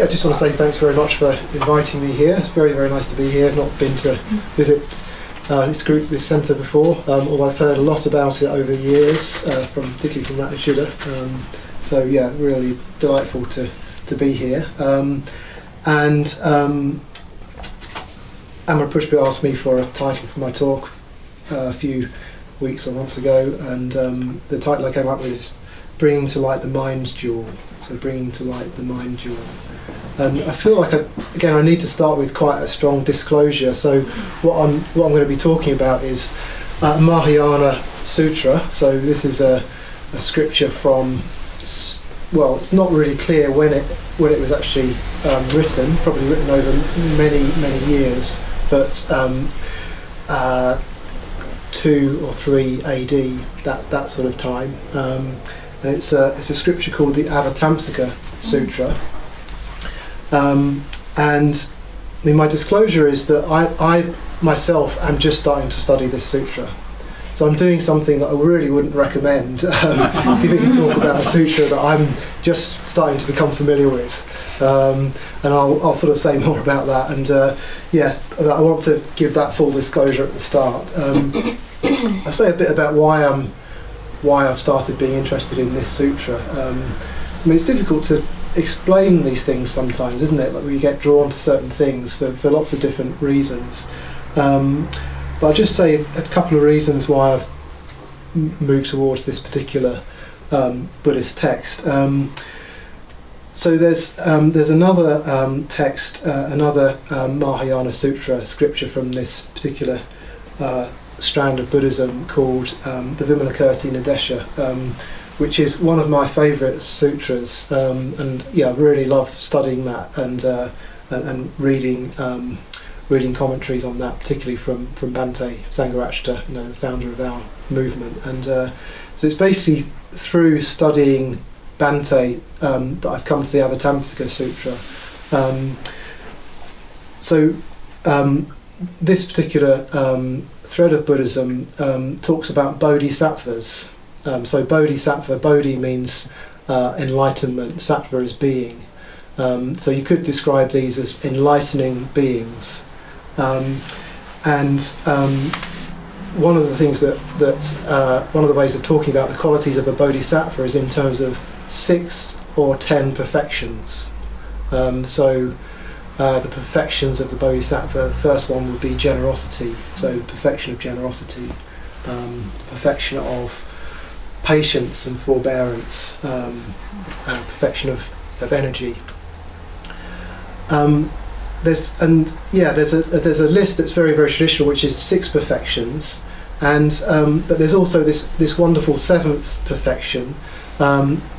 I just want to say thanks very much for inviting me here. It's very, very nice to be here. I've not been to visit this centre before, although I've heard a lot about it over the years, particularly from Manjusiha. Really delightful to be here. Amar Pushpa asked me for a title for my talk a few weeks or months ago, and the title I came up with is Bringing to Light the Mind Jewel. So bringing to light the mind jewel. And I feel like I need to start with quite a strong disclosure. So what I'm going to be talking about is Mahayana Sutra. So this is a scripture from, well, it's not really clear when it was actually written. Probably written over many years, but 2 or 3 AD, that sort of time. And it's a scripture called the Avatamsaka Sutra. And my disclosure is that I myself am just starting to study this sutra. So I'm doing something that I really wouldn't recommend if you can talk about a sutra that I'm just starting to become familiar with. And I'll sort of say more about that. And yes, I want to give that full disclosure at the start. I'll say a bit about why I've started being interested in this sutra. It's difficult to explain these things sometimes, isn't it? Like we get drawn to certain things for lots of different reasons. But I'll just say a couple of reasons why I've moved towards this particular Buddhist text. So there's another text, another Mahayana Sutra scripture from this particular strand of Buddhism called the Vimalakirti Nadesha, which is one of my favourite sutras, and I really love studying that and reading commentaries on that, particularly from Bhante Sangharakshita, the founder of our movement. And so it's basically through studying Bhante that I've come to the Avatamsaka Sutra. This particular thread of Buddhism talks about bodhisattvas. So bodhisattva, bodhi means enlightenment, sattva is being. So you could describe these as enlightening beings. One of the things one of the ways of talking about the qualities of a bodhisattva is in terms of 6 or 10 perfections. The perfections of the bodhisattva, the first one would be generosity, so the perfection of generosity, the perfection of patience and forbearance, and perfection of energy. There's a list that's very, very traditional, which is 6 perfections, but there's also this wonderful 7th perfection,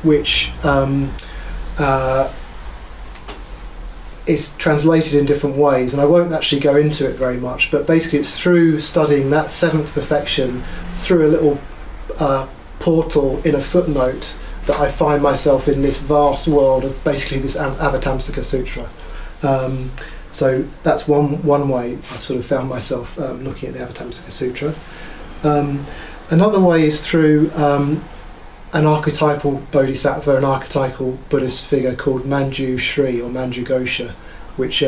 which is translated in different ways, and I won't actually go into it very much, but basically it's through studying that 7th perfection through a little portal in a footnote that I find myself in this vast world of basically this Avatamsaka Sutra. So that's one way I've sort of found myself looking at the Avatamsaka Sutra. Another way is through an archetypal bodhisattva, an archetypal Buddhist figure called Manjushri or Manjughosha, which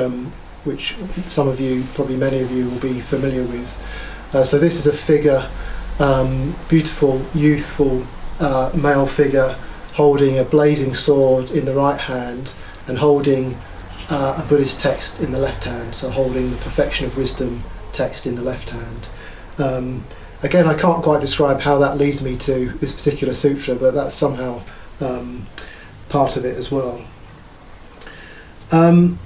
some of you, probably many of you, will be familiar with. So this is a figure, beautiful, youthful male figure, holding a blazing sword in the right hand and holding a Buddhist text in the left hand, so holding the Perfection of Wisdom text in the left hand. Again, I can't quite describe how that leads me to this particular sutra, but that's somehow part of it as well. And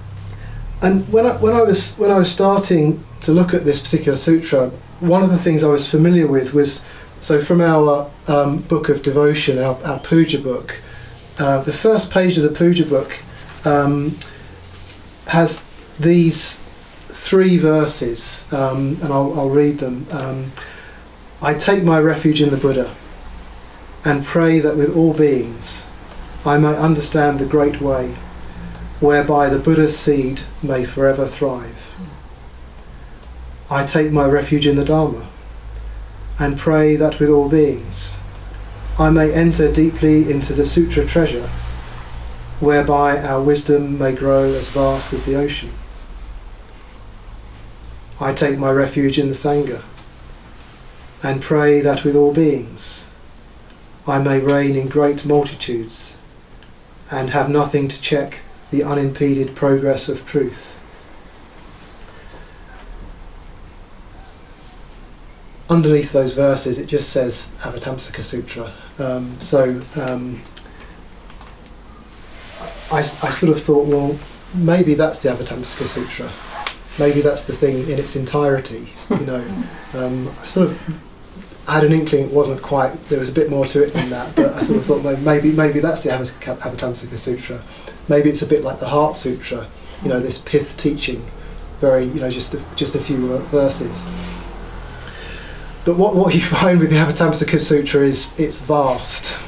when I was starting to look at this particular sutra, one of the things I was familiar with was, so from our book of devotion, our puja book, the first page of the puja book has these 3 verses, and I'll read them. I take my refuge in the Buddha and pray that with all beings I may understand the great way whereby the Buddha's seed may forever thrive. I take my refuge in the Dharma and pray that with all beings I may enter deeply into the sutra treasure whereby our wisdom may grow as vast as the ocean. I take my refuge in the Sangha, and pray that with all beings I may reign in great multitudes, and have nothing to check the unimpeded progress of truth. Underneath those verses it just says Avatamsaka Sutra. I sort of thought, well, maybe that's the Avatamsaka Sutra. Maybe that's the thing in its entirety. I sort of had an inkling it wasn't quite. There was a bit more to it than that, but I sort of thought maybe that's the Avatamsaka Sutra. Maybe it's a bit like the Heart Sutra. This pith teaching, very just a few verses. But what you find with the Avatamsaka Sutra is it's vast.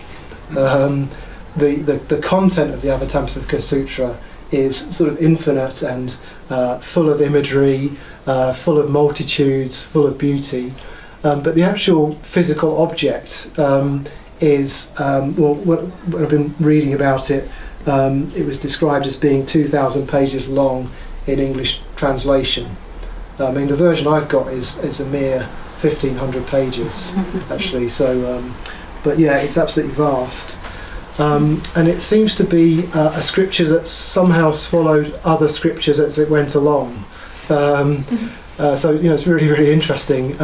The content of the Avatamsaka Sutra is sort of infinite and full of imagery, full of multitudes, full of beauty. But the actual physical object is, when I've been reading about it, it was described as being 2,000 pages long in English translation. I mean, the version I've got is a mere 1,500 pages, actually. But yeah, it's absolutely vast. And it seems to be a scripture that somehow swallowed other scriptures as it went along. So it's really, really interesting.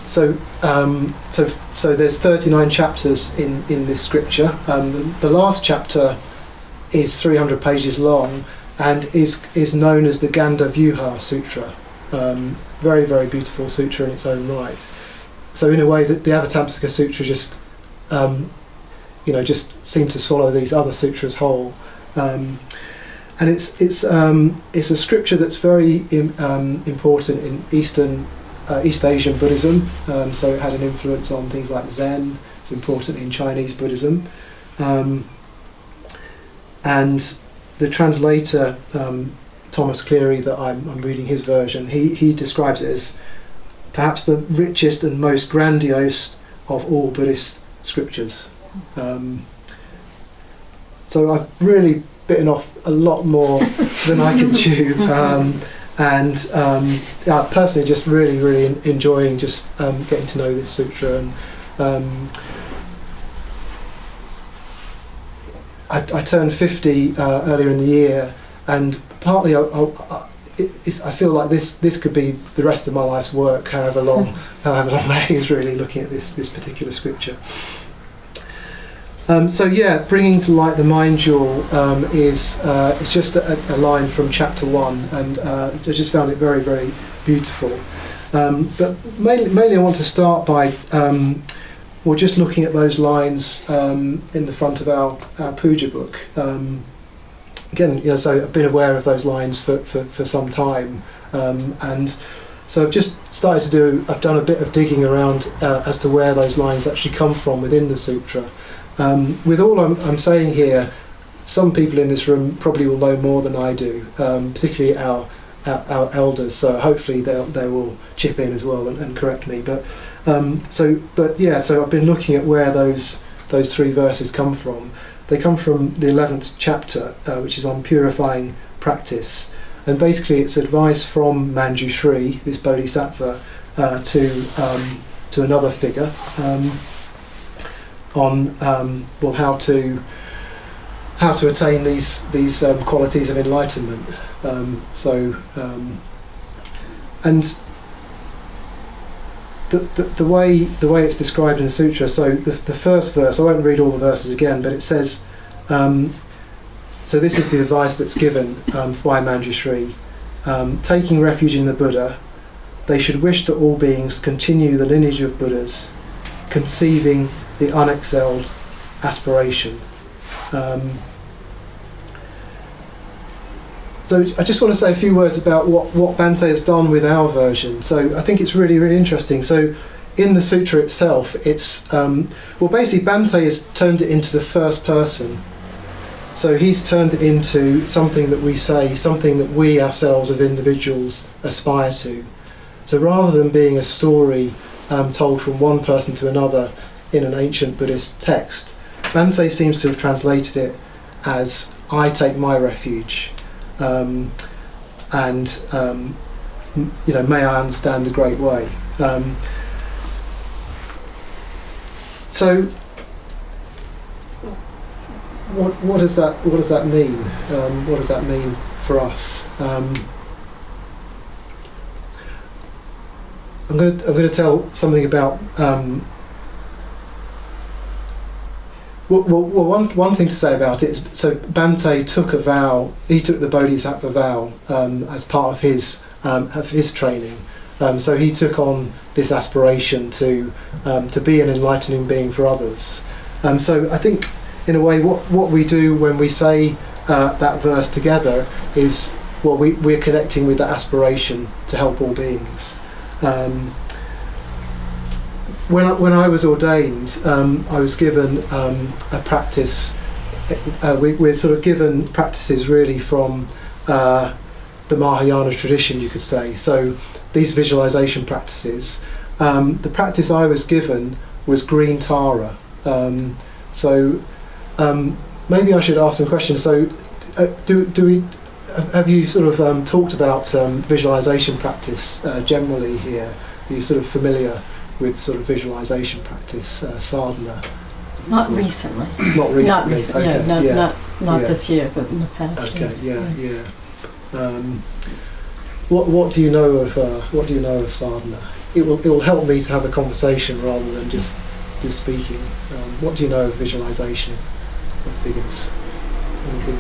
So there's 39 chapters in this scripture. The last chapter is 300 pages long and is known as the Gandha Sutra. Very, very beautiful sutra in its own right. So in a way, that the Avatamsaka Sutra just seemed to swallow these other sutras whole. And it's a scripture that's very important in East Asian Buddhism. So it had an influence on things like Zen. It's important in Chinese Buddhism. And the translator, Thomas Cleary, that I'm reading his version, he describes it as perhaps the richest and most grandiose of all Buddhist scriptures. So I've really bitten off a lot more than I can chew, and I personally just really enjoying just getting to know this sutra. And I turned 50 earlier in the year, and partly I feel like this could be the rest of my life's work, however long that is, really looking at this particular scripture. Bringing to light the mind jewel is just a line from chapter 1, and I just found it very, very beautiful. But mainly I want to start by just looking at those lines in the front of our puja book. Again, so I've been aware of those lines for some time, and so I've just started I've done a bit of digging around as to where those lines actually come from within the sutra. With all I'm saying here, some people in this room probably will know more than I do, particularly our elders. So hopefully they will chip in as well and correct me. So I've been looking at where those three verses come from. They come from the 11th chapter, which is on purifying practice, and basically it's advice from Manjusiha, this bodhisattva, to another figure. On how to attain these qualities of enlightenment. And the way it's described in the sutra. So the first verse, I won't read all the verses again, but it says, so this is the advice that's given by Manjusiha. Taking refuge in the Buddha, they should wish that all beings continue the lineage of Buddhas, conceiving the unexcelled aspiration. So I just want to say a few words about what Bhante has done with our version. So I think it's really, really interesting. So in the sutra itself, it's basically Bhante has turned it into the first person. So he's turned it into something that we say, something that we ourselves as individuals aspire to. So rather than being a story told from one person to another in an ancient Buddhist text, Bhante seems to have translated it as I take my refuge, and may I understand the great way. So, what does that mean? What does that mean for us? I'm going to tell something about. One thing to say about it is, so Bhante took a vow. He took the Bodhisattva vow as part of his training. So he took on this aspiration to be an enlightening being for others. So I think, in a way, what we do when we say that verse together is, well, we're connecting with that aspiration to help all beings. When I was ordained, I was given a practice. We're sort of given practices really from the Mahayana tradition, you could say. So these visualization practices. The practice I was given was green Tara. Maybe I should ask some questions. So, have you sort of talked about visualization practice generally here? Are you sort of familiar with sort of visualization practice, sadhana? Not recently. Not recently. Not recently. Okay. Not this year, but in the past. Okay. Yes. Yeah. What do you know of sadhana? It will help me to have a conversation rather than just speaking. What do you know of visualizations of figures? Anything?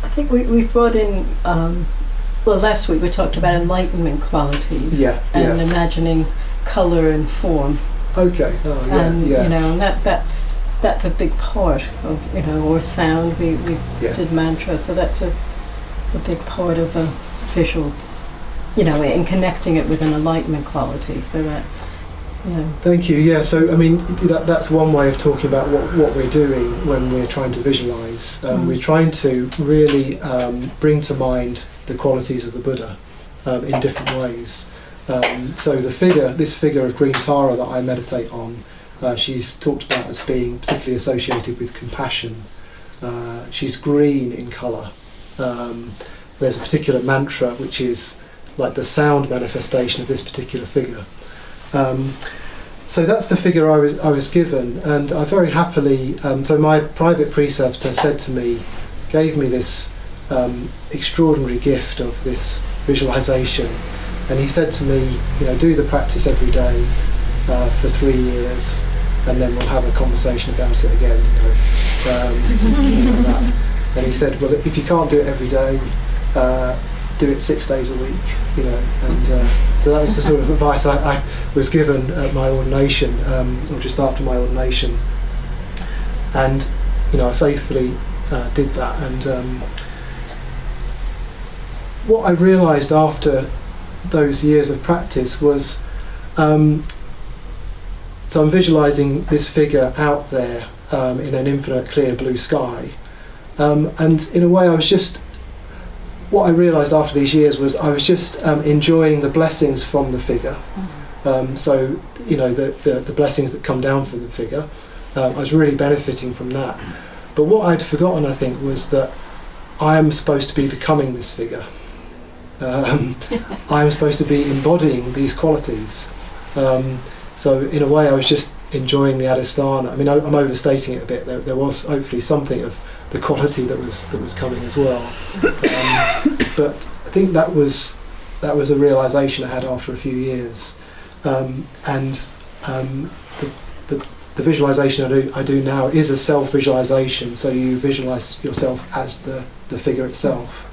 I think we've brought in. Last week we talked about enlightenment qualities. And imagining colour and form. Okay. And that's a big part of or sound. We did mantra, so that's a big part of a visual. And connecting it with an enlightenment quality, so that. Thank you. Yeah. So I mean, that's one way of talking about what we're doing when we're trying to visualize. We're trying to really bring to mind the qualities of the Buddha in different ways. So this figure of green Tara that I meditate on, she's talked about as being particularly associated with compassion. She's green in colour. There's a particular mantra which is like the sound manifestation of this particular figure. So that's the figure I was given, and I very happily. So my private preceptor gave me this extraordinary gift of this visualization, and he said to me, do the practice every day for 3 years, and then we'll have a conversation about it again. And he said, well, if you can't do it every day, do it 6 days a week, and so that was the sort of advice I was given at my ordination, or just after my ordination, and I faithfully did that. And what I realised after those years of practice was, so I'm visualising this figure out there in an infinite clear blue sky, and in a way what I realised after these years was I was just enjoying the blessings from the figure. So the blessings that come down from the figure, I was really benefiting from that. But what I'd forgotten, I think, was that I am supposed to be becoming this figure. I am supposed to be embodying these qualities. So in a way I was just enjoying the Adhisthana. I mean, I'm overstating it a bit. There was hopefully something of the quality that was coming as well, but I think that was a realization I had after a few years, and the visualization I do now is a self-visualization. So you visualize yourself as the figure itself.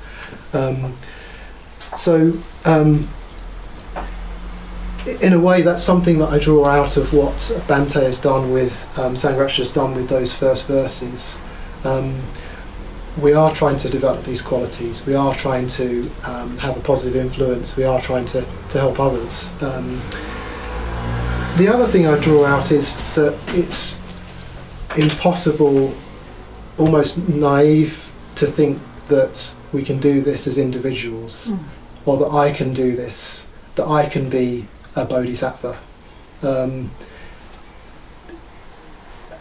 In a way, that's something that I draw out of what Bhante has done with Sangharakshita has done with those first verses. We are trying to develop these qualities. We are trying to have a positive influence. We are trying to help others. The other thing I draw out is that it's impossible, almost naive, to think that we can do this as individuals, or that I can do this, that I can be a bodhisattva.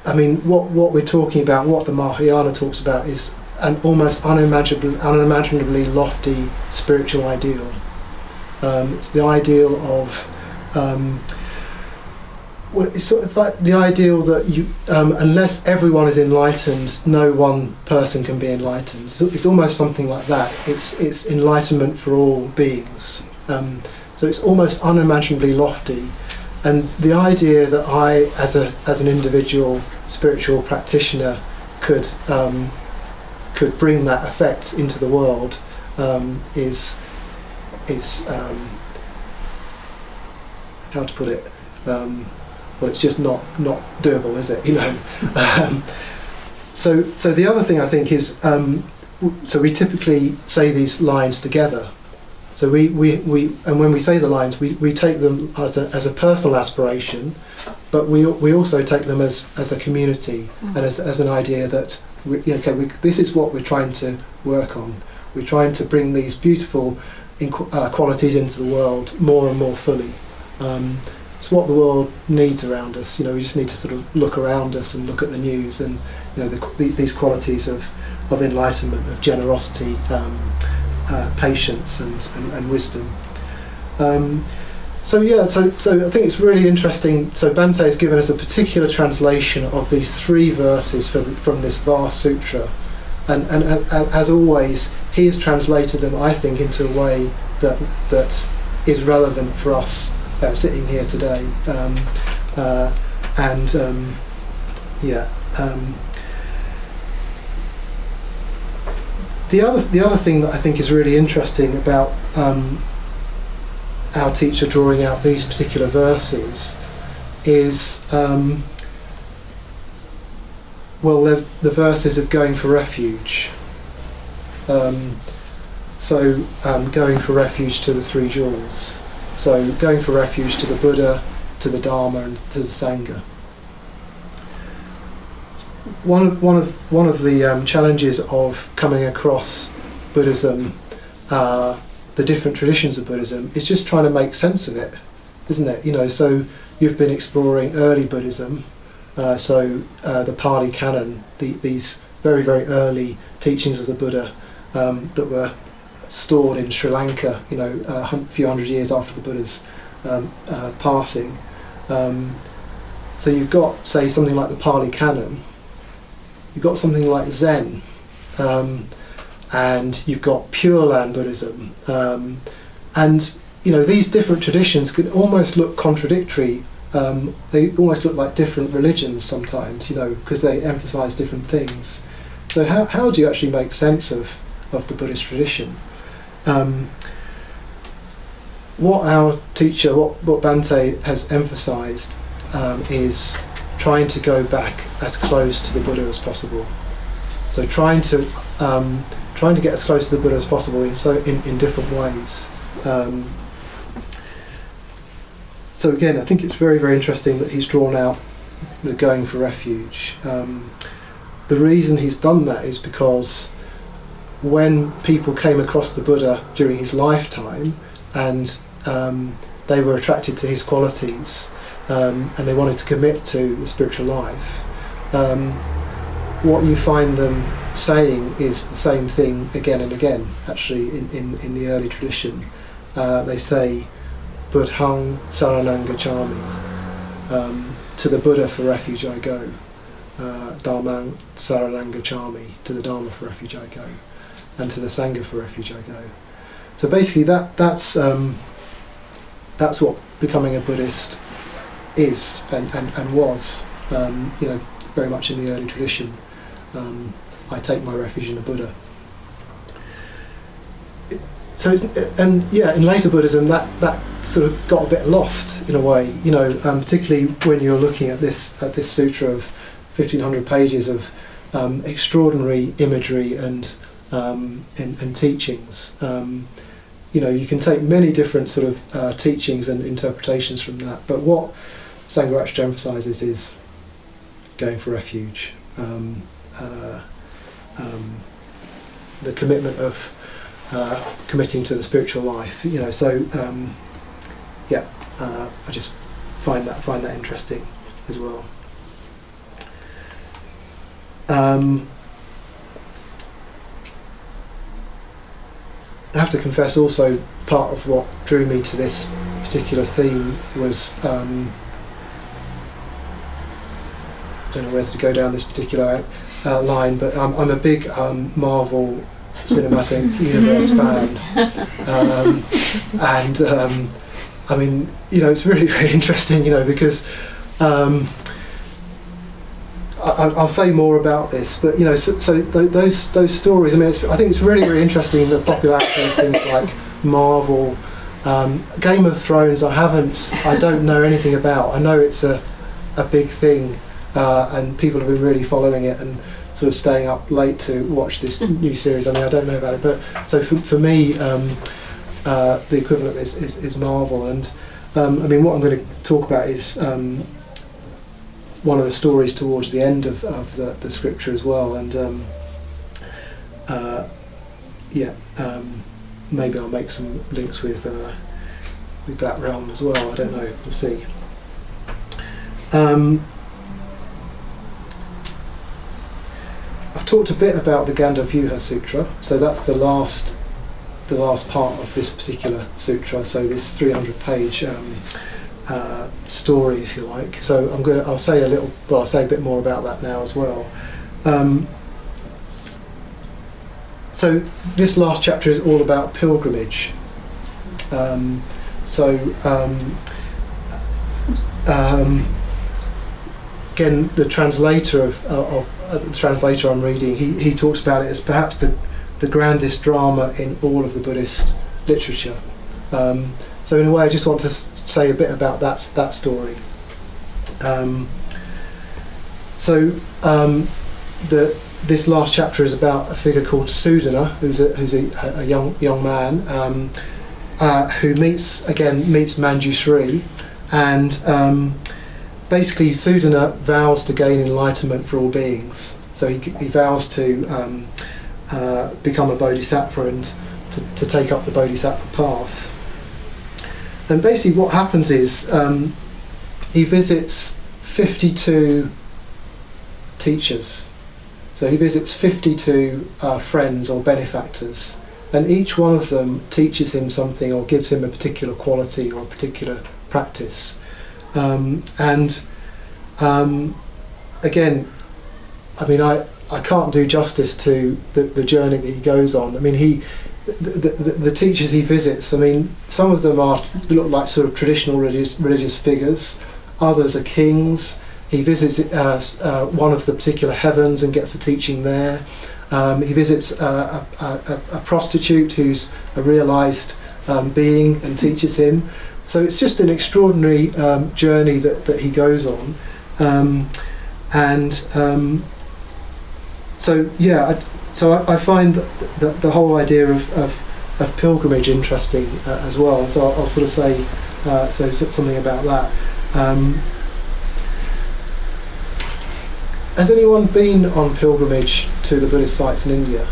I mean, what we're talking about, what the Mahayana talks about, is an almost unimaginably lofty spiritual ideal. It's the ideal of, well, it's sort of like the ideal that you, unless everyone is enlightened, no one person can be enlightened. So it's almost something like that. It's enlightenment for all beings. So it's almost unimaginably lofty. And the idea that I, as an individual spiritual practitioner, could bring that effect into the world is how to put it? Well, it's just not doable, is it? You know. So the other thing I think is, so we typically say these lines together. So we and when we say the lines, we take them as a personal aspiration, but we also take them as a community and as an idea that this is what we're trying to work on. We're trying to bring these beautiful qualities into the world more and more fully. It's what the world needs around us. You know, we just need to sort of look around us and look at the news, and you know these qualities of enlightenment, of generosity, patience, and wisdom. So I think it's really interesting. So Bhante has given us a particular translation of these 3 verses from this vast sutra, and as always, he has translated them, I think, into a way that is relevant for us sitting here today. The other thing that I think is really interesting about our teacher drawing out these particular verses is the verses of going for refuge. Going for refuge to the 3 jewels. So going for refuge to the Buddha, to the Dharma, and to the Sangha. One of the challenges of coming across Buddhism, the different traditions of Buddhism, is just trying to make sense of it, isn't it? You know, so you've been exploring early Buddhism, the Pali Canon, these very, very early teachings of the Buddha that were stored in Sri Lanka, you know, a few hundred years after the Buddha's passing. So you've got, say, something like the Pali Canon. You've got something like Zen, and you've got Pure Land Buddhism, and you know these different traditions could almost look contradictory. They almost look like different religions sometimes, you know, because they emphasise different things. So how do you actually make sense of the Buddhist tradition? What our teacher, what Bhante has emphasised is trying to go back as close to the Buddha as possible. So trying to get as close to the Buddha as possible in different ways. So again, I think it's very, very interesting that he's drawn out the going for refuge. The reason he's done that is because when people came across the Buddha during his lifetime and they were attracted to his qualities, and they wanted to commit to the spiritual life, what you find them saying is the same thing again and again. Actually, in the early tradition, they say, "Buddhang saranang gacchami," to the Buddha for refuge I go. "Dhammang saranang gacchami," to the Dharma for refuge I go, and to the Sangha for refuge I go. So basically, that's what becoming a Buddhist is and was, you know, very much in the early tradition. I take my refuge in the Buddha. In later Buddhism, that sort of got a bit lost in a way, you know, particularly when you're looking at this sutra of 1,500 pages of extraordinary imagery and teachings. You know, you can take many different sort of teachings and interpretations from that, but what Sangharakshita emphasises is going for refuge, the commitment of committing to the spiritual life. You know, so I just find that interesting as well. I have to confess also part of what drew me to this particular theme was I don't know whether to go down this particular line, but I'm a big Marvel Cinematic Universe fan, and I mean, it's really, really interesting, because I'll say more about this, but those stories. I mean, I think it's really, really interesting the popularity of things like Marvel, Game of Thrones. I don't know anything about. I know it's a big thing, and people have been really following it and sort of staying up late to watch this new series. I mean, I don't know about it, but so for me, the equivalent is Marvel, and I mean, what I'm going to talk about is one of the stories towards the end of the scripture as well, and maybe I'll make some links with that realm as well. I don't know. We'll see. I've talked a bit about the Gandharva Sutra, so that's the last part of this particular sutra. So this 300-page story, if you like. So I'll say a bit more about that now as well. So this last chapter is all about pilgrimage. Again, the translator of the translator I'm reading, he talks about it as perhaps the grandest drama in all of the Buddhist literature. So in a way, I just want to say a bit about that story. This last chapter is about a figure called Sudana, who's a young man who meets Manjusiha, and basically Sudana vows to gain enlightenment for all beings. So he vows to become a bodhisattva and to take up the bodhisattva path. And basically what happens is he visits 52 teachers. So he visits 52 friends or benefactors, and each one of them teaches him something or gives him a particular quality or a particular practice. Again, I mean, I can't do justice to the journey that he goes on. I mean, the teachers he visits, I mean, some of them look like sort of traditional religious figures. Others are kings. He visits one of the particular heavens and gets a teaching there. He visits a prostitute who's a realised being and teaches him. So it's just an extraordinary journey that he goes on. So I find the whole idea of pilgrimage interesting as well. So I'll sort of say something about that. Has anyone been on pilgrimage to the Buddhist sites in India?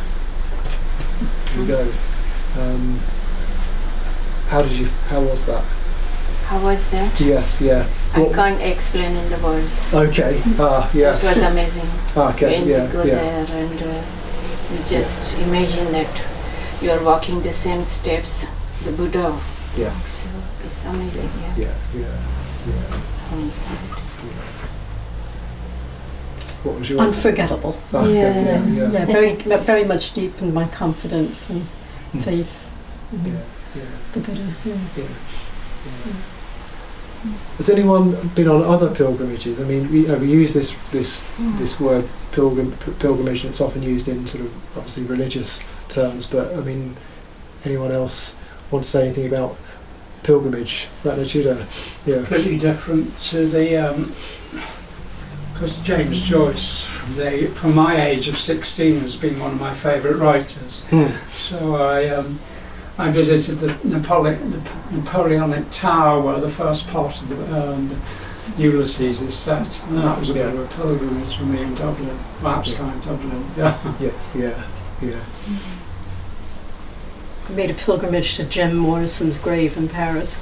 Here we go. How was that? How was that? Yes, yeah. I can't explain in the words. Okay. So yeah. it was amazing. Okay. When Yeah. you go there and you just imagine that you are walking the same steps, the Buddha. Yeah. So it's amazing. Yeah. When you see it. What was your Unforgettable. Oh, okay, Yeah, very much deepened my confidence and faith in the Buddha. Yeah. Has anyone been on other pilgrimages? I mean, we use this word pilgrimage, and it's often used in sort of obviously religious terms. But I mean, anyone else want to say anything about pilgrimage? Ratnachuda? Yeah. Completely different to the. Because James Joyce, from my age of 16, has been one of my favourite writers. So I visited the Napoleonic Tower where the first part of the Ulysses is set, and that was a bit of a pilgrimage for me in Dublin, Lapstown, Dublin. Yeah. I made a pilgrimage to Jim Morrison's grave in Paris.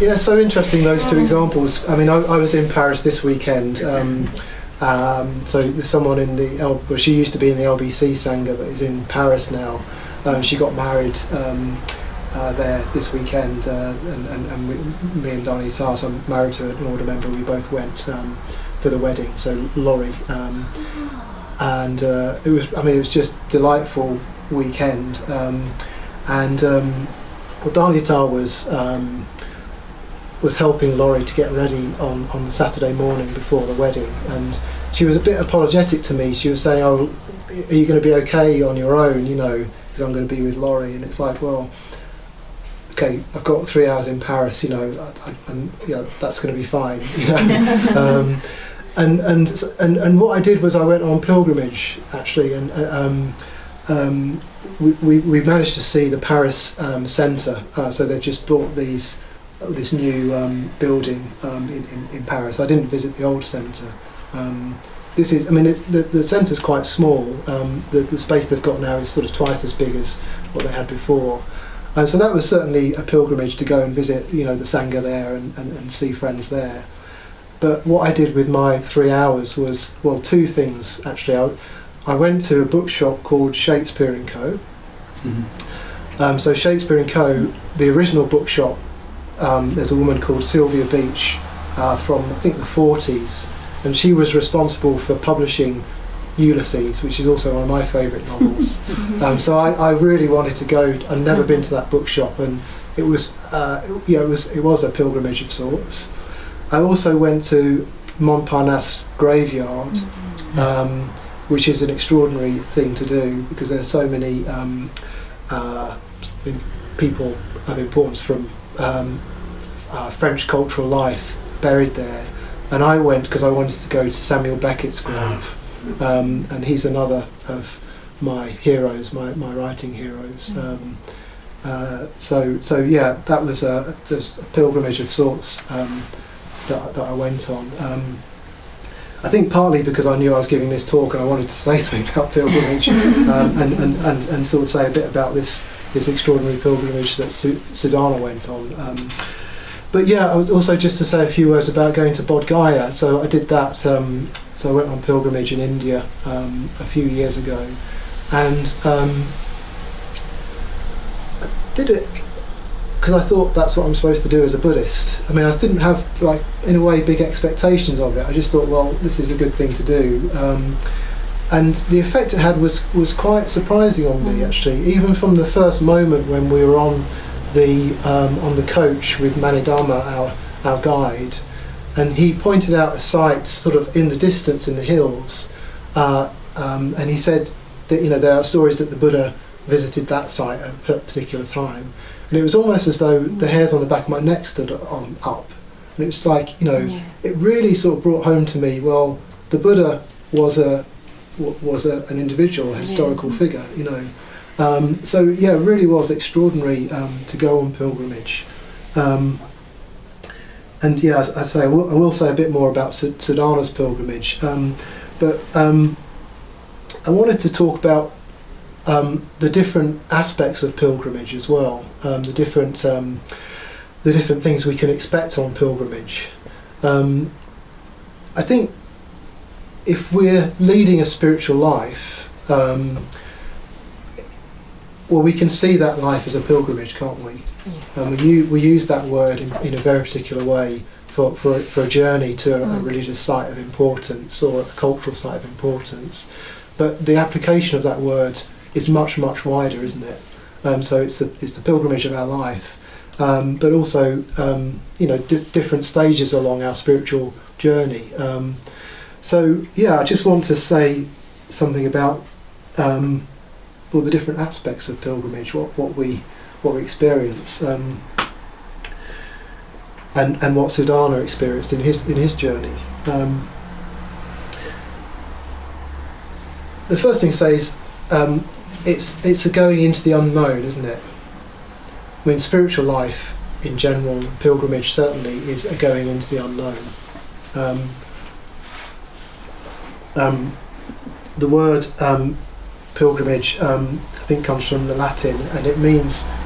Yeah, so interesting, those two examples. I mean, I was in Paris this weekend. So there's someone in well, she used to be in the LBC Sangha, but is in Paris now. She got married there this weekend, and me and Dani Tars, I'm married to an order member, we both went for the wedding, so Laurie. And it was just delightful weekend. Well, Dani Tar was helping Laurie to get ready on the Saturday morning before the wedding, and she was a bit apologetic to me. She was saying, "Oh, are you going to be okay on your own? You know, because I'm going to be with Laurie." And it's like, well, okay, I've got 3 hours in Paris. You know, and yeah, that's going to be fine. You know, and what I did was I went on pilgrimage actually, and we managed to see the Paris centre. So they've just built this new building in Paris. I didn't visit the old centre. This is, I mean, the centre's quite small. The space they've got now is sort of twice as big as what they had before. So that was certainly a pilgrimage to go and visit, you know, the Sangha there and see friends there. But what I did with my 3 hours was, well, two things actually. I went to a bookshop called Shakespeare & Co. Mm-hmm. So Shakespeare & Co., the original bookshop, there's a woman called Sylvia Beach from I think the 40s, and she was responsible for publishing Ulysses, which is also one of my favourite novels. So I really wanted to go. I'd never been to that bookshop, and it was it was a pilgrimage of sorts. I also went to Montparnasse graveyard, which is an extraordinary thing to do because there's so many people of importance from French cultural life buried there, and I went because I wanted to go to Samuel Beckett's grave, and he's another of my heroes, my writing heroes. So yeah, that was a pilgrimage of sorts that I went on. I think partly because I knew I was giving this talk and I wanted to say something about pilgrimage, and sort of say a bit about this extraordinary pilgrimage that Sudhana went on. But yeah, also just to say a few words about going to Bodh Gaya. So I did that. So I went on pilgrimage in India a few years ago, and I did it because I thought that's what I'm supposed to do as a Buddhist. I mean, I didn't have, like, in a way, big expectations of it. I just thought, well, this is a good thing to do. And the effect it had was quite surprising on me, actually. Even from the first moment when we were on the coach with Manidama, our guide, and he pointed out a site sort of in the distance in the hills, and he said that, you know, there are stories that the Buddha visited that site at a particular time. And it was almost as though the hairs on the back of my neck stood up. And it was like, you know, it really sort of brought home to me, well, the Buddha was an individual, a historical figure, you know. So yeah, it really was extraordinary to go on pilgrimage. And yeah, as I say, I will say a bit more about Sudhana's pilgrimage. But I wanted to talk about the different aspects of pilgrimage as well, the different things we can expect on pilgrimage. I think if we're leading a spiritual life, well, we can see that life as a pilgrimage, can't we? We use that word in a very particular way for a journey to a religious site of importance or a cultural site of importance. But the application of that word is much, much wider, isn't it? So it's the pilgrimage of our life, but also you know, different stages along our spiritual journey. So yeah, I just want to say something about well, the different aspects of pilgrimage, what we experience, and what Sudhana experienced in his journey. The first thing to say is it's a going into the unknown, isn't it? I mean, spiritual life in general, pilgrimage certainly, is a going into the unknown. The word pilgrimage, I think, comes from the Latin, and it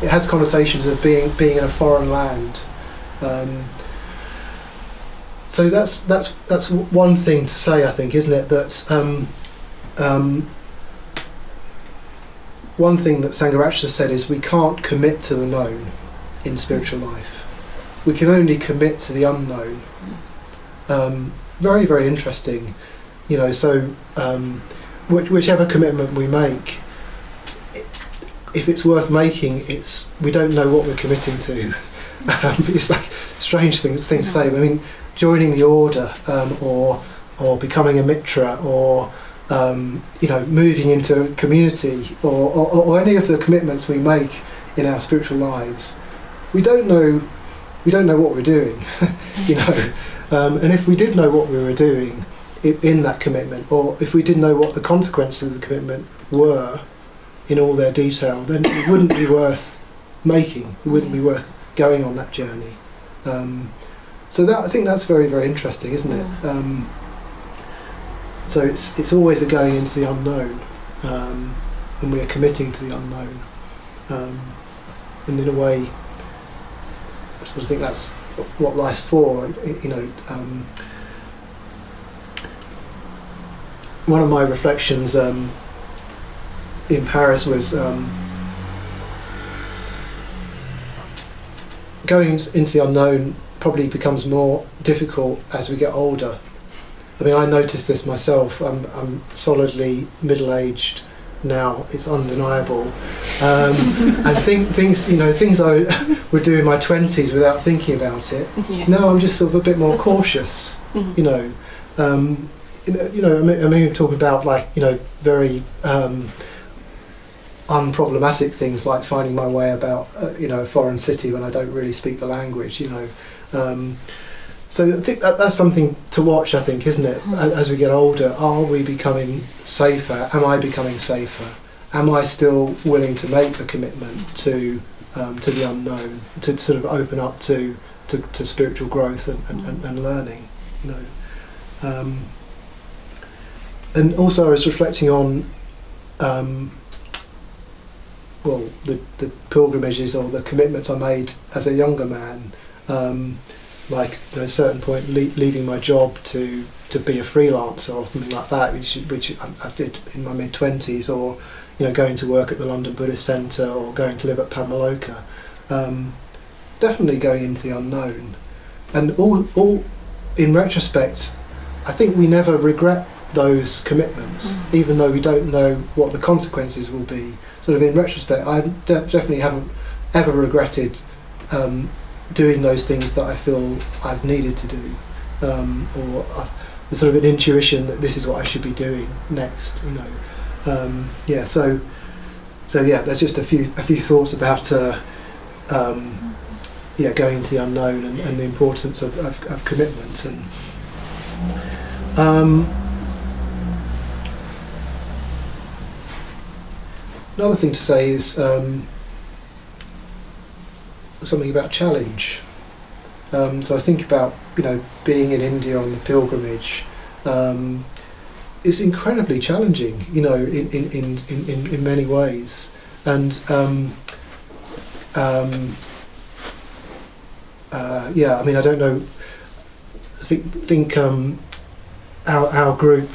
has connotations of being in a foreign land. So that's one thing to say, I think, isn't it? That one thing that Sangharakshita said is we can't commit to the known in spiritual life. We can only commit to the unknown. Very, very interesting. So whichever commitment we make, if it's worth making, we don't know what we're committing to. It's like a strange thing to say. I mean, joining the order, or becoming a mitra, or moving into a community, or any of the commitments we make in our spiritual lives, we don't know what we're doing. And if we did know what we were doing in that commitment, or if we did know what the consequences of the commitment were in all their detail, then it wouldn't be worth making. It wouldn't be worth going on that journey. So I think that's very, very interesting, isn't it? So it's always a going into the unknown, and we are committing to the unknown. And in a way, I sort of think that's what life's for. One of my reflections in Paris was going into the unknown probably becomes more difficult as we get older. I mean, I noticed this myself. I'm solidly middle-aged now. It's undeniable. And things I would do in my 20s without thinking about it. Yeah. Now I'm just sort of a bit more cautious. I'm talking about very unproblematic things like finding my way about a foreign city when I don't really speak the language. So I think that's something to watch, I think, isn't it? As we get older, are we becoming safer? Am I becoming safer? Am I still willing to make the commitment to the unknown, to sort of open up to spiritual growth and learning? And also I was reflecting on the pilgrimages or the commitments I made as a younger man. At a certain point leaving my job to be a freelancer or something like that, which I did in my mid-20s, or going to work at the London Buddhist Centre, or going to live at Pamaloka. Definitely going into the unknown. And all in retrospect, I think we never regret those commitments, even though we don't know what the consequences will be. Sort of in retrospect, I definitely haven't ever regretted doing those things that I feel I've needed to do, or there's sort of an intuition that this is what I should be doing next. So there's just a few thoughts about going to the unknown and the importance of commitment. And another thing to say is something about challenge. So I think about being in India on the pilgrimage. It's incredibly challenging, in many ways, and I mean, I don't know. I think our group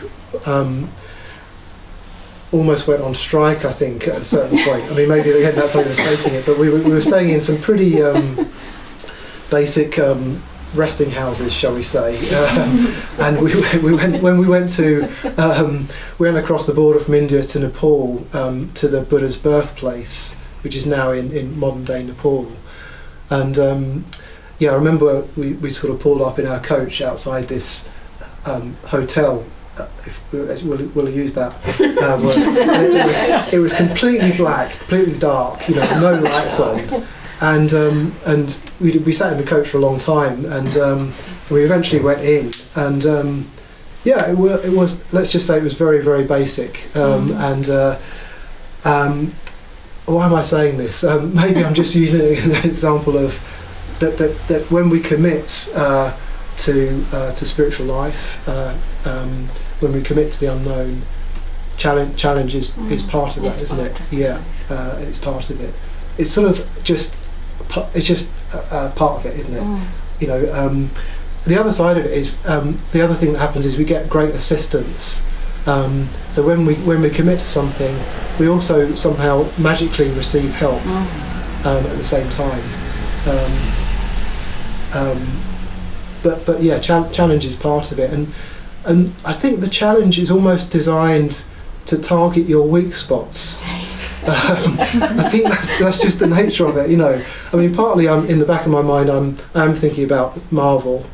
almost went on strike, I think, at a certain point. I mean, maybe again that's overstating it, but we were staying in some pretty basic resting houses, shall we say? And we went across the border from India to Nepal, to the Buddha's birthplace, which is now in modern day Nepal. And I remember we sort of pulled up in our coach outside this hotel. If we'll use that word. It was completely black, completely dark, no lights on, and we sat in the coach for a long time, and we eventually went in, and it was, let's just say it was very, very basic, and why am I saying this? Maybe I'm just using it as an example of that when we commit to spiritual life, when we commit to the unknown, challenge is part of that, isn't it? Yeah, it's part of it. It's sort of just it's just part of it, isn't it? You know, the other side of it is the other thing that happens is we get great assistance. So when we commit to something, we also somehow magically receive help at the same time. But yeah, challenge is part of it, and I think the challenge is almost designed to target your weak spots. I think that's just the nature of it, you know. I mean, partly I'm in the back of my mind I'm thinking about Marvel,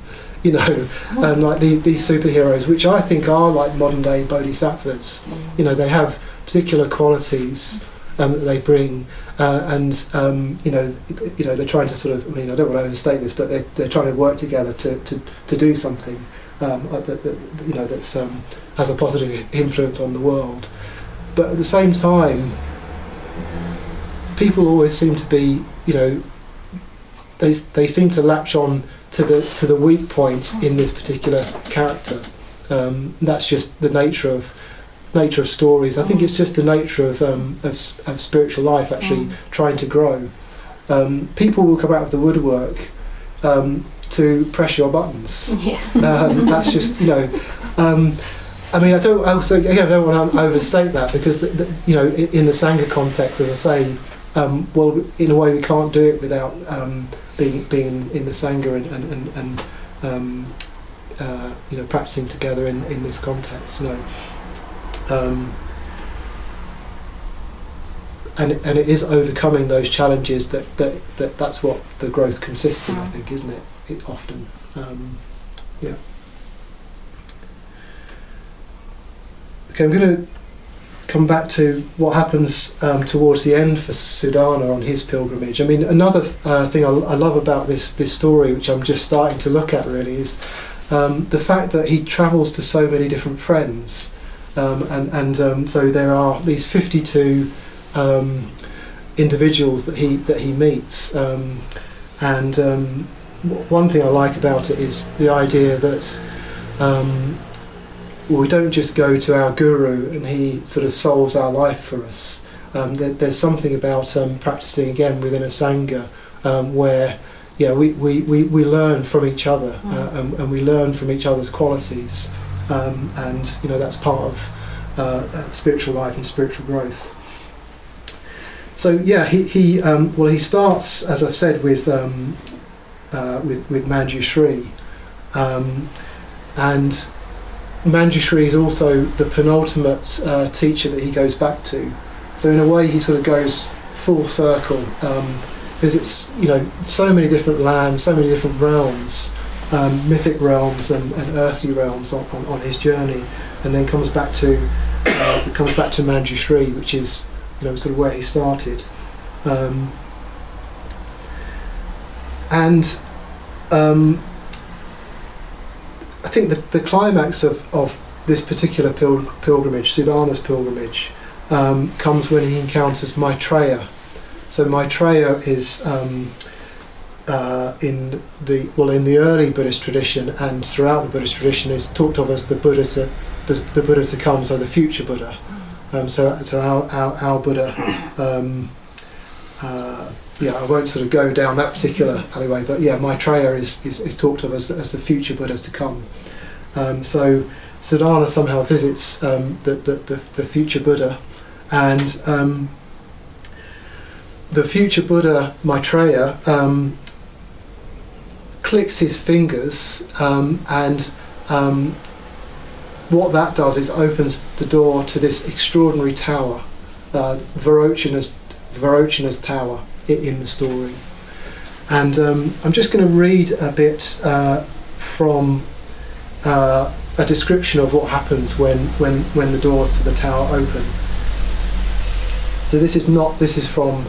you know, and like these superheroes, which I think are like modern day bodhisattvas. You know, they have particular qualities that they bring, and you know they're trying to sort of. I mean, I don't want to overstate this, but they're trying to work together to do something that you know that's has a positive influence on the world. But at the same time, people always seem to be, you know, they seem to latch on to the weak point in this particular character. That's just the nature of stories. I think it's just the nature of spiritual life actually trying to grow. People will come out of the woodwork to press your buttons. Yeah. That's just, you know. I mean, I don't want to overstate that because you know, in the Sangha context, as I say, well, in a way, we can't do it without being in the Sangha and you know, practicing together in this context, you know. And it is overcoming those challenges that's what the growth consists in, I think, isn't it? It often, yeah. Okay, I'm going to come back to what happens towards the end for Siddhana on his pilgrimage. I mean, another thing I love about this story, which I'm just starting to look at really, is the fact that he travels to so many different friends, and so there are these 52 individuals that he meets, and one thing I like about it is the idea that. Well, we don't just go to our guru and he sort of solves our life for us. There's something about practicing again within a sangha where, yeah, we learn from each other and we learn from each other's qualities, and you know that's part of spiritual life and spiritual growth. So yeah, he starts, as I've said, with Manjushri, and Manjushri is also the penultimate teacher that he goes back to. So in a way he sort of goes full circle, visits, you know, so many different lands, so many different realms, mythic realms and earthly realms on his journey, and then comes back to Manjushri, which is, you know, sort of where he started. I think the climax of this particular pilgrimage, Siddhana's pilgrimage, comes when he encounters Maitreya. So Maitreya is in the early Buddhist tradition and throughout the Buddhist tradition is talked of as the Buddha to come, so the future Buddha. So our Buddha. Yeah, I won't sort of go down that particular alleyway, but yeah, Maitreya is talked of as the future Buddha to come. So Siddhana somehow visits the future Buddha, and the future Buddha Maitreya clicks his fingers, and what that does is opens the door to this extraordinary tower, Varochana's tower in the story. And I'm just going to read a bit from a description of what happens when the doors to the tower open. So this is from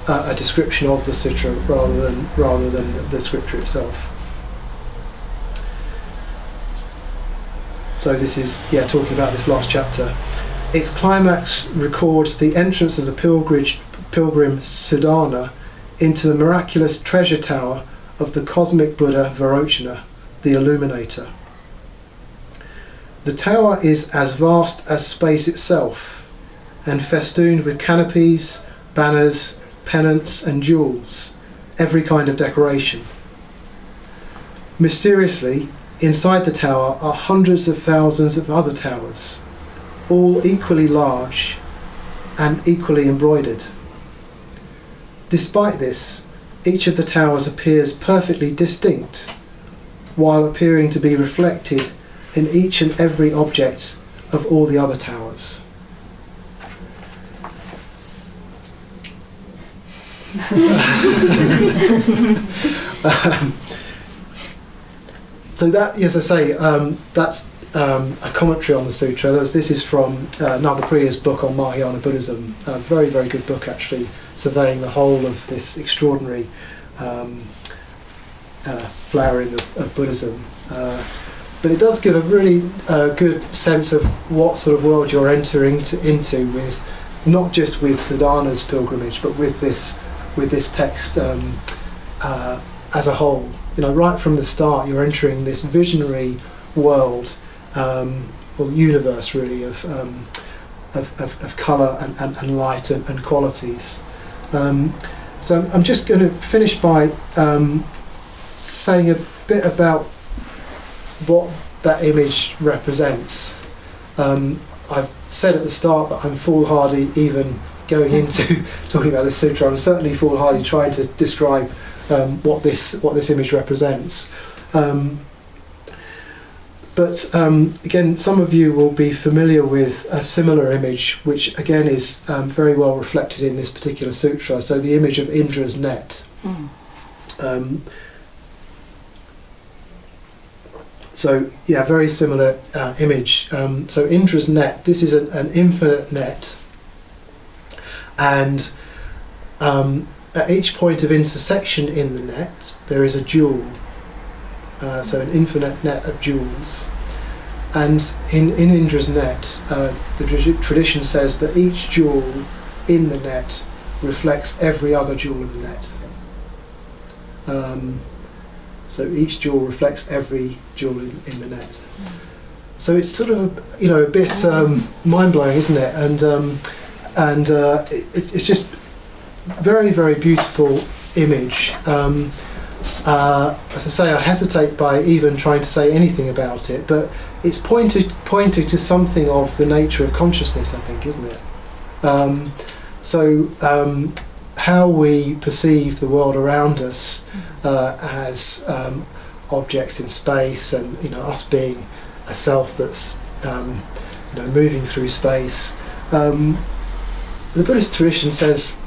a description of the Sutra rather than the Scripture itself. So this is talking about this last chapter. Its climax records the entrance of the pilgrim Siddhana into the miraculous treasure tower of the cosmic Buddha Varochana, the Illuminator. The tower is as vast as space itself, and festooned with canopies, banners, pennants and jewels, every kind of decoration. Mysteriously, inside the tower are hundreds of thousands of other towers, all equally large and equally embroidered. Despite this, each of the towers appears perfectly distinct, while appearing to be reflected in each and every object of all the other towers. So that, as I say, that's a commentary on the sutra. This is from Nagapriya's book on Mahayana Buddhism. A very, very good book, actually, surveying the whole of this extraordinary flowering of Buddhism. But it does give a really good sense of what sort of world you're entering into, with not just with Siddhana's pilgrimage, but with this text as a whole. You know, right from the start, you're entering this visionary world, or universe, really, of colour and light and qualities. So I'm just going to finish by saying a bit about what that image represents. I've said at the start that I'm foolhardy even going into talking about this sutra. I'm certainly foolhardy trying to describe what this image represents. But again, some of you will be familiar with a similar image, which again is very well reflected in this particular sutra. So the image of Indra's net. So yeah, very similar image. So Indra's net, this is an infinite net, and at each point of intersection in the net there is a jewel. So an infinite net of jewels. And in Indra's net, the tradition says that each jewel in the net reflects every other jewel in the net. So each jewel reflects every jewel in the net. So it's sort of a bit mind-blowing, isn't it? And it's just very, very beautiful image. As I say, I hesitate by even trying to say anything about it, but it's pointing to something of the nature of consciousness, I think, isn't it? How we perceive the world around us as objects in space, and us being a self that's moving through space. The Buddhist tradition says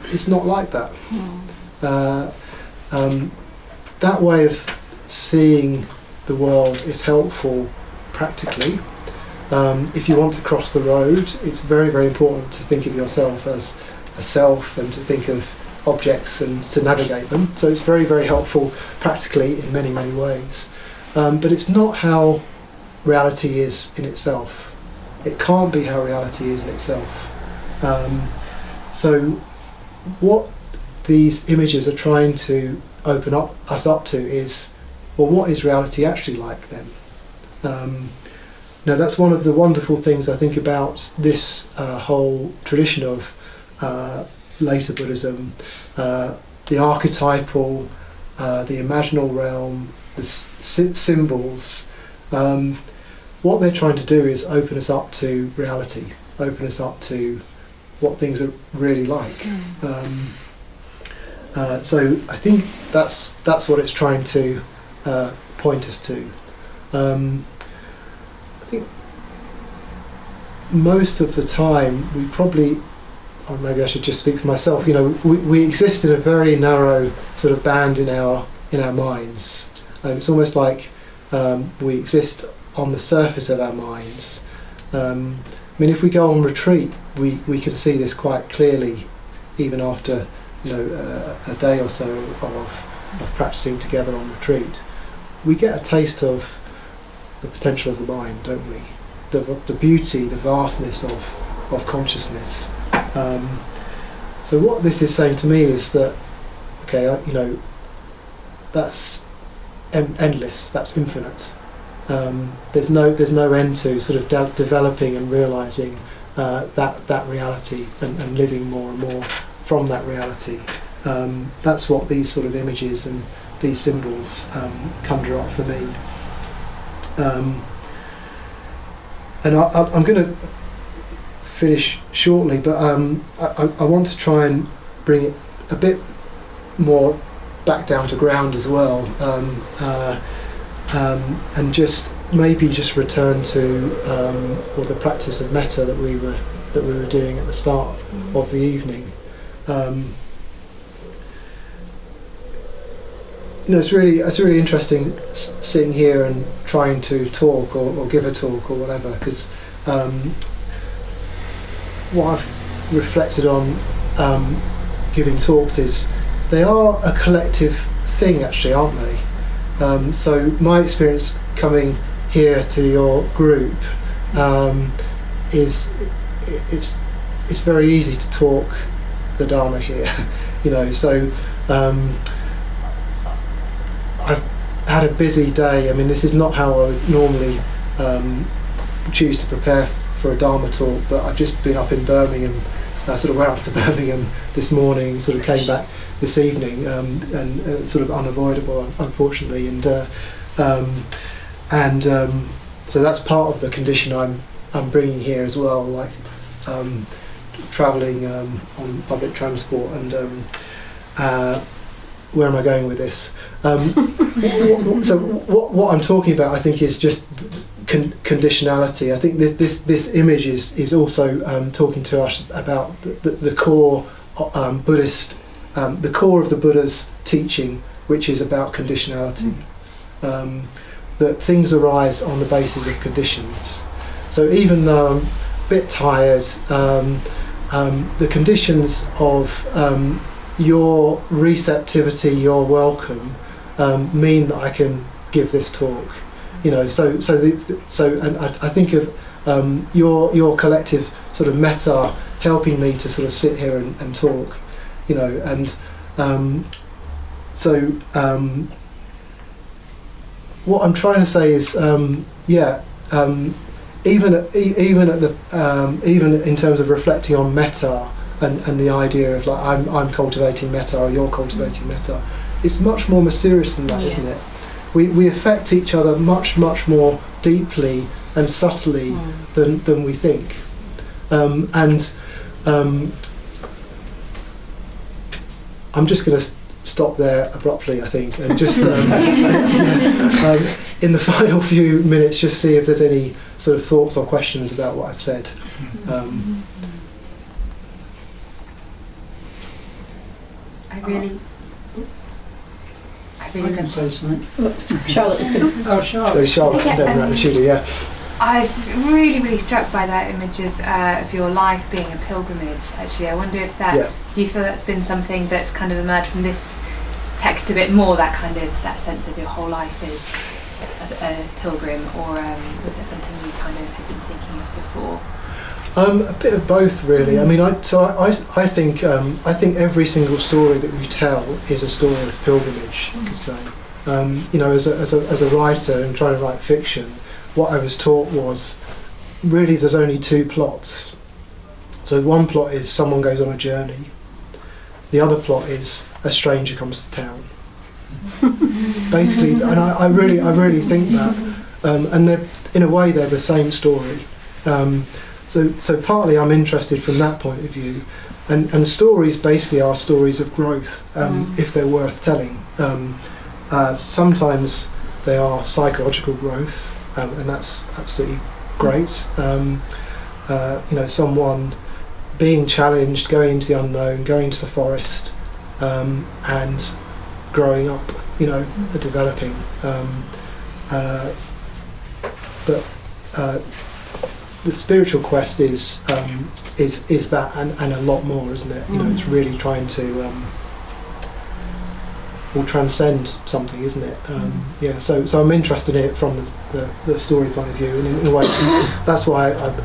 it's not like that. That way of seeing the world is helpful practically. If you want to cross the road, it's very, very important to think of yourself as a self and to think of objects and to navigate them. So it's very, very helpful practically in many, many ways. But it's not how reality is in itself. It can't be how reality is in itself. So what these images are trying to open us up to is, well, what is reality actually like then? Now that's one of the wonderful things I think about this whole tradition of later Buddhism, the archetypal, the imaginal realm, the symbols. What they're trying to do is open us up to reality, open us up to what things are really like. So I think that's what it's trying to point us to. I think most of the time we probably, or maybe I should just speak for myself, we exist in a very narrow sort of band in our minds. It's almost like we exist on the surface of our minds. I mean, if we go on retreat, we can see this quite clearly, even after a day or so of practicing together on retreat. We get a taste of the potential of the mind, don't we? The beauty, the vastness of consciousness. So what this is saying to me is that, okay, that's endless, that's infinite. There's no end to sort of developing and realising that reality and living more and more from that reality. That's what these sort of images and these symbols conjure up for me. And I'm going to finish shortly, but I want to try and bring it a bit more back down to ground as well, and just maybe just return to or the practice of metta that we were doing at the start of the evening. It's really interesting sitting here and trying to talk or give a talk or whatever, because what I've reflected on giving talks is they are a collective thing, actually, aren't they? So my experience coming here to your group is it's very easy to talk the Dharma here, so I've had a busy day. I mean, this is not how I would normally choose to prepare for a Dharma talk, but I've just been up in Birmingham. I sort of went up to Birmingham this morning, sort of came back this evening, and sort of unavoidable, unfortunately, and so that's part of the condition I'm bringing here as well, like travelling on public transport, and where am I going with this? So what I'm talking about, I think, is just conditionality. I think this image is also talking to us about the core Buddhist, the core of the Buddha's teaching, which is about conditionality. That things arise on the basis of conditions. So even though I'm a bit tired, the conditions of your receptivity, your welcome, mean that I can give this talk. And I think of your collective sort of metta helping me to sort of sit here and talk, what I'm trying to say is, even in terms of reflecting on metta and the idea of like I'm cultivating metta or you're cultivating metta, it's much more mysterious than that, isn't it? We affect each other much more deeply and subtly than we think, I'm just going to stop there abruptly, I think, and just in the final few minutes just see if there's any sort of thoughts or questions about what I've said. I really can say something. Oops, Charlotte was going to. Oh, Charlotte. So Charlotte, Yeah, then Shuli, yeah. I was really struck by that image of your life being a pilgrimage. Actually, I wonder if that's. Do you feel that's been something that's kind of emerged from this text a bit more? That kind of that sense of your whole life is a pilgrim, or was it something you kind of had been thinking of before? A bit of both, really. I mean, I think every single story that we tell is a story of pilgrimage. You could say, as a writer and trying to write fiction, what I was taught was really there's only two plots. So one plot is someone goes on a journey. The other plot is a stranger comes to town. Basically, and I really think that, and they're, in a way they're the same story. So partly I'm interested from that point of view, and stories basically are stories of growth, if they're worth telling. Sometimes they are psychological growth, and that's absolutely great. Someone being challenged, going into the unknown, going to the forest, and growing up, developing. But the spiritual quest is that and a lot more, isn't it? It's really trying to transcend something, isn't it? So I'm interested in it from the story point of view, and in a way that's why I've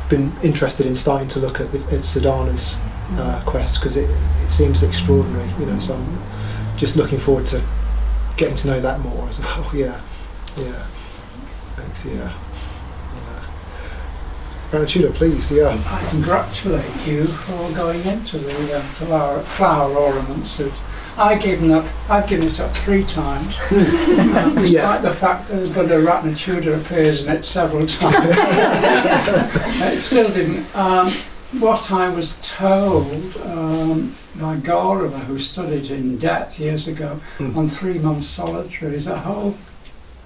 been interested in starting to look at Siddhartha's quest, because it seems extraordinary, so I'm just looking forward to getting to know that more as well. Thanks. Prachuda, please. Yeah. I congratulate you for going into the flower ornaments. I've given it up 3 times, despite the fact that the Buddha Ratnachuda appears in it several times. It still didn't. What I was told by Gaurava, who studied in depth years ago on 3 months solitary, is a whole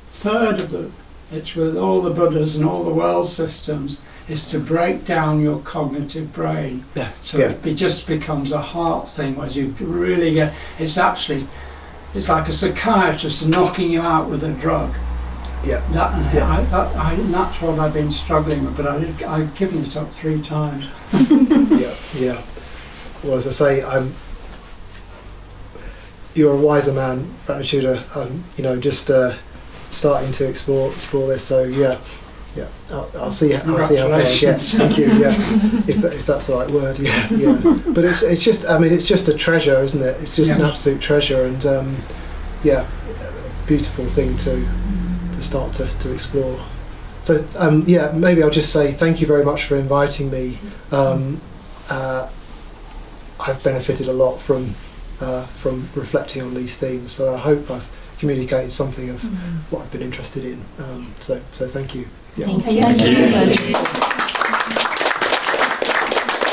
third of it's with all the Buddhas and all the world systems, is to break down your cognitive brain. Yeah. So it just becomes a heart thing, where you really get, it's like a psychiatrist knocking you out with a drug. Yeah. That's what I've been struggling with, but I've given it up 3 times. Yeah. Well, as I say, you're a wiser man, Ratnachuda. Just starting to explore this. So yeah. I'll see how far I get. Thank you. Yes, if that's the right word. Yeah. But it's just, it's just a treasure, isn't it? It's just an absolute treasure, and beautiful thing to start to explore. So maybe I'll just say thank you very much for inviting me. I've benefited a lot from reflecting on these themes, so I hope I've communicated something of what I've been interested in. So thank you. Thank you.